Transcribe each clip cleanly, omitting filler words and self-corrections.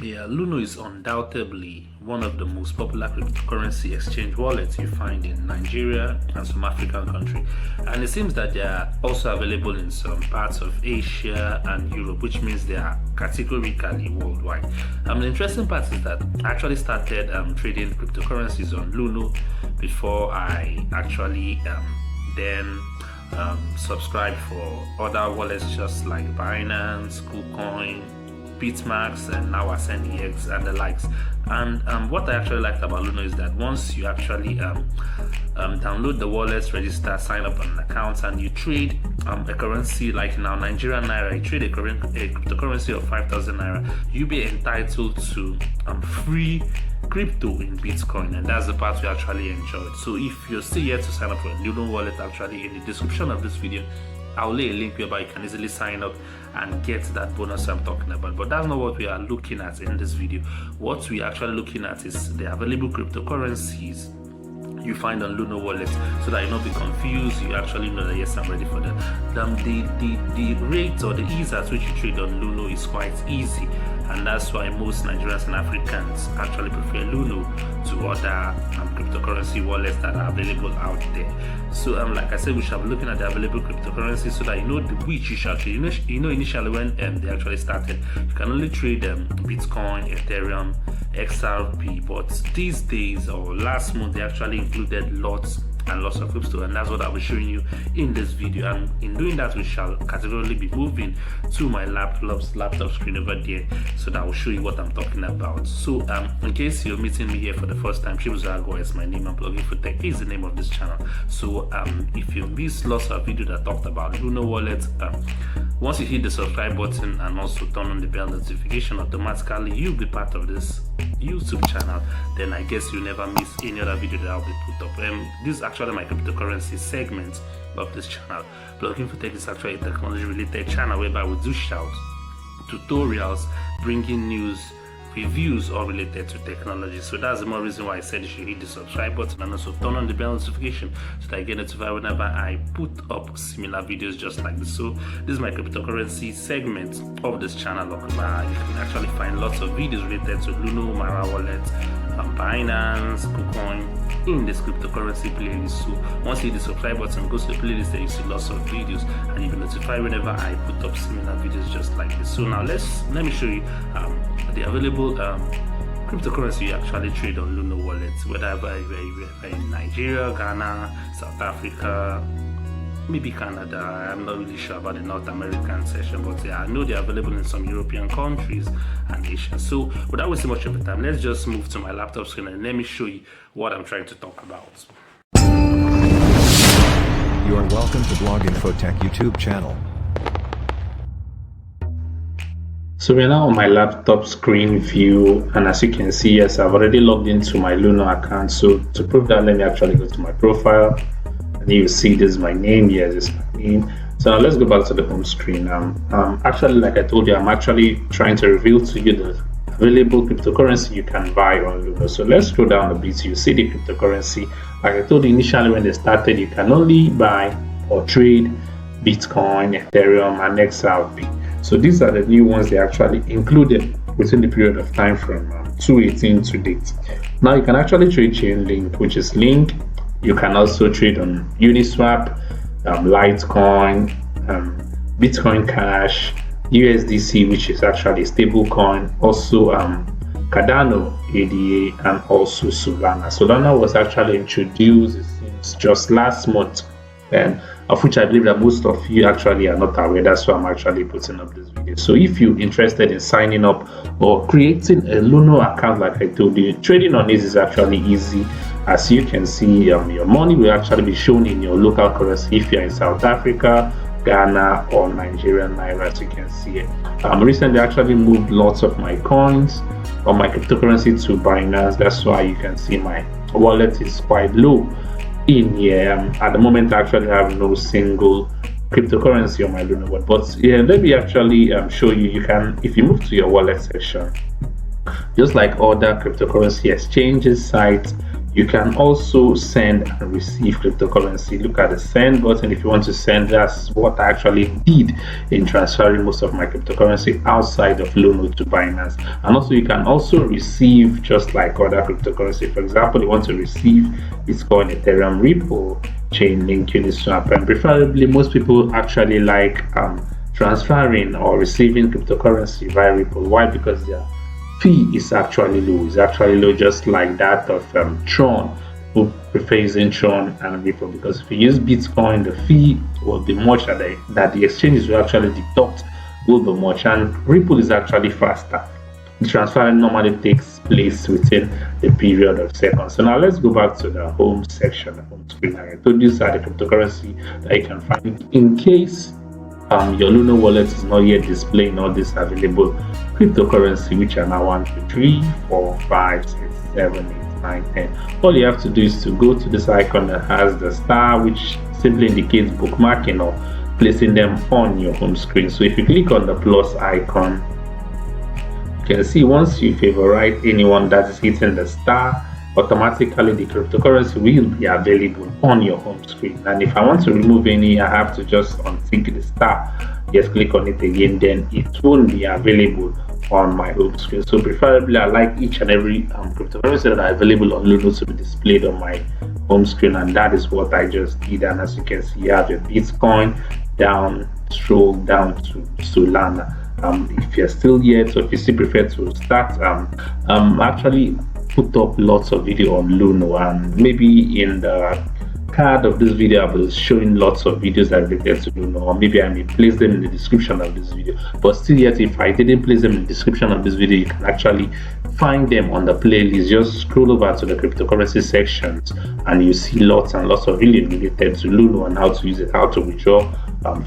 Yeah, Luno is undoubtedly one of the most popular cryptocurrency exchange wallets you find in Nigeria and some African countries. And it seems that they are also available in some parts of Asia and Europe, which means they are categorically worldwide. The interesting part is that I actually started trading cryptocurrencies on Luno before I actually then subscribe for other wallets just like Binance, KuCoin, Bitmax, and now AscendEX and the likes. And what I actually liked about Luno is that once you actually download the wallets, register, sign up on an account, and you trade a currency like now Nigerian naira, you trade a cryptocurrency of 5,000 naira, you'll be entitled to free crypto in Bitcoin, and that's the part we actually enjoyed. So if you're still yet to sign up for a Luno wallet, actually in the description of this video I'll lay a link whereby you can easily sign up and get that bonus I'm talking about. But that's not what we are looking at in this video. What we are actually looking at is the available cryptocurrencies you find on Luno wallet, so that you not be confused. You actually know that yes, I'm ready for that. The rate or the ease at which you trade on Luno is quite easy, and that's why most Nigerians and Africans actually prefer Luno to other cryptocurrency wallets that are available out there. So like I said, we shall be looking at the available cryptocurrencies so that you know which you shall trade. You know initially when they actually started, you can only trade Bitcoin, Ethereum, XRP, but these days or last month they actually included lots and lots of crypto, and that's what I'll be showing you in this video. And in doing that, we shall categorically be moving to my laptop screen over there, so that will show you what I'm talking about. So in case you're meeting me here for the first time, Chibuzago is my name, and Blogging for Tech is the name of this channel. So if you missed lots of videos that talked about Luno wallet, once you hit the subscribe button and also turn on the bell notification, automatically you'll be part of this YouTube channel. Then I guess you'll never miss any other video that I'll be put up. This is actually my cryptocurrency segment of this channel. Blogging for Tech is actually a technology related channel whereby we do shout tutorials, bringing news, reviews all related to technology. So that's the more reason why I said you should hit the subscribe button and also turn on the bell notification so that I get notified whenever I put up similar videos just like this. So this is my cryptocurrency segment of this channel. You can actually find lots of videos related to Luno, Mara Wallet, Binance, KuCoin in this cryptocurrency playlist. So once you hit the subscribe button, go to the playlist, there you see lots of videos and you'll be notified whenever I put up similar videos just like this. So now let me show you the available cryptocurrency you actually trade on Luno wallets, whether you're in Nigeria, Ghana, South Africa, maybe Canada. I'm not really sure about the North American section, but yeah, I know they're available in some European countries and Asia. So without wasting much of the time, let's just move to my laptop screen and let me show you what I'm trying to talk about. You are welcome to Blogging for Tech YouTube channel. So we're now on my laptop screen view, and as you can see, yes, I've already logged into my Luno account. So to prove that, let me actually go to my profile, and you see this is my name. Yes, this is my name. So now let's go back to the home screen. Actually, like I told you, I'm actually trying to reveal to you the available cryptocurrency you can buy on Luno. So let's scroll down a bit. You see the cryptocurrency. Like I told you initially when they started, you can only buy or trade Bitcoin, Ethereum, and XRP. So these are the new ones they actually included within the period of time from 2018 to date. Now you can actually trade Chainlink, which is Link. You can also trade on Uniswap, Litecoin, Bitcoin Cash, USDC, which is actually a stable coin, also Cardano, ADA, and also Solana. Solana was actually introduced just last month, and of which I believe that most of you actually are not aware. That's why I'm actually putting up this video. So if you're interested in signing up or creating a Luno account, like I told you, trading on this is actually easy. As you can see, your money will actually be shown in your local currency if you're in South Africa, Ghana, or Nigerian naira, as you can see it. Recently I actually moved lots of my coins or my cryptocurrency to Binance. That's why you can see my wallet is quite low in here. At the moment I actually have no single cryptocurrency on my Luno wallet, but yeah, let me actually show you. You can, if you move to your wallet section, just like other cryptocurrency exchanges sites, You can also send and receive cryptocurrency. Look at the send button. If you want to send, that's what I actually did in transferring most of my cryptocurrency outside of Luno to Binance. And also you can also receive just like other cryptocurrency. For example, you want to receive Bitcoin, Ethereum, Ripple, Chainlink, Uniswap, and preferably most people actually like transferring or receiving cryptocurrency via Ripple. Why? Because their fee is actually low. It's actually low, just like that of Tron, who prefers in Tron and Ripple. Because if you use Bitcoin, the fee will be much that the exchanges will actually deduct will be much, and Ripple is actually faster. The transfer normally takes place within the period of seconds. So now let's go back to the home section, the home screen. I told you these are the cryptocurrency that you can find in case your Luno wallet is not yet displaying all this available cryptocurrency, which are now 1, 2, 3, 4, 5, 6, 7, 8, 9, 10. All you have to do is to go to this icon that has the star, which simply indicates bookmarking or placing them on your home screen. So if you click on the plus icon, you can see once you favorite anyone that is hitting the star, automatically the cryptocurrency will be available on your home screen. And if I want to remove any, I have to just untick the star, just click on it again, then it won't be available on my home screen. So preferably I like each and every cryptocurrency that are available on Luno to be displayed on my home screen, and that is what I just did. And as you can see, you have your Bitcoin scroll down to Solana. If you're still yet, or if you still prefer to start, actually put up lots of video on Luno, and maybe in the card of this video I will showing lots of videos that related to Luno, or maybe I may place them in the description of this video. But still yet, if I didn't place them in the description of this video, you can actually find them on the playlist. Just scroll over to the cryptocurrency sections and you see lots and lots of videos related to Luno and how to use it, how to withdraw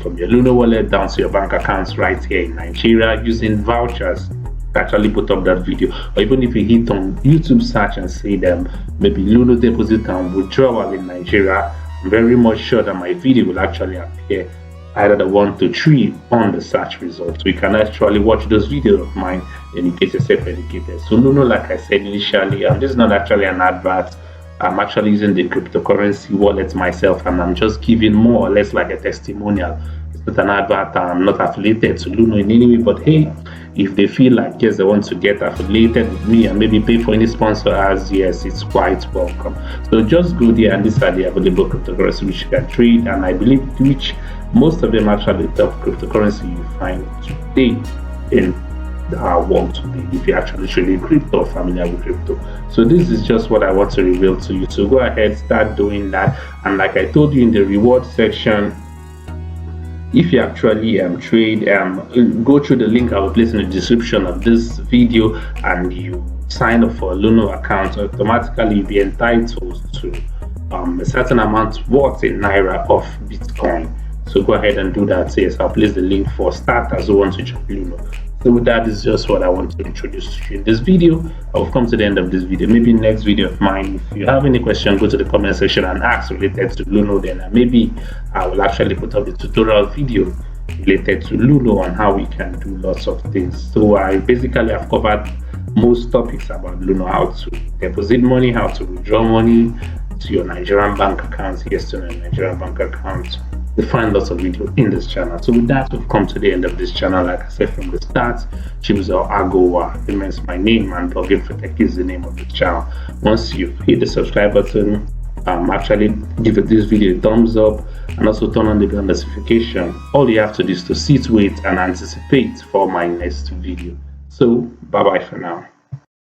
from your Luno wallet down to your bank accounts right here in Nigeria using vouchers. Actually put up that video, or even if you hit on YouTube search and say them maybe Luno deposit and withdrawal in Nigeria, I'm very much sure that my video will actually appear either the 1 to 3 on the search results. So you can actually watch those videos of mine and you get yourself educated. So Luno, like I said initially, this is not actually an advert. I'm actually using the cryptocurrency wallet myself, and I'm just giving more or less like a testimonial. It's not an advert. I'm not affiliated to Luno in any way, but hey, if they feel like yes, they want to get affiliated with me and maybe pay for any sponsor ads, yes, it's quite welcome. So just go there, and these are the available cryptocurrency which you can trade, and I believe which most of them actually top cryptocurrency you find today in our world today, if you're actually trading crypto or familiar with crypto. So this is just what I want to reveal to you. So go ahead, start doing that. And like I told you in the reward section, if you actually trade, go through the link I will place in the description of this video and you sign up for a Luno account, automatically you'll be entitled to a certain amount worth in Naira of Bitcoin. So go ahead and do that. So yes, I'll place the link for starters who want to join Luno. So that is just what I want to introduce to you in this video. I've come to the end of this video. Maybe next video of mine, if you have any question, go to the comment section and ask related to Luno, then maybe I will actually put up the tutorial video related to Luno and how we can do lots of things. So I basically have covered most topics about Luno: how to deposit money, how to withdraw money to your Nigerian bank account, yes, to your Nigerian bank account. You find lots of videos in this channel. So with that, we've come to the end of this channel. Like I said from the start, Chibuzo Agowa remains my name, and Blogging for Tech is the name of this channel. Once you hit the subscribe button, actually give this video a thumbs up and also turn on the bell notification. All you have to do is to sit, wait, and anticipate for my next video. So bye bye for now.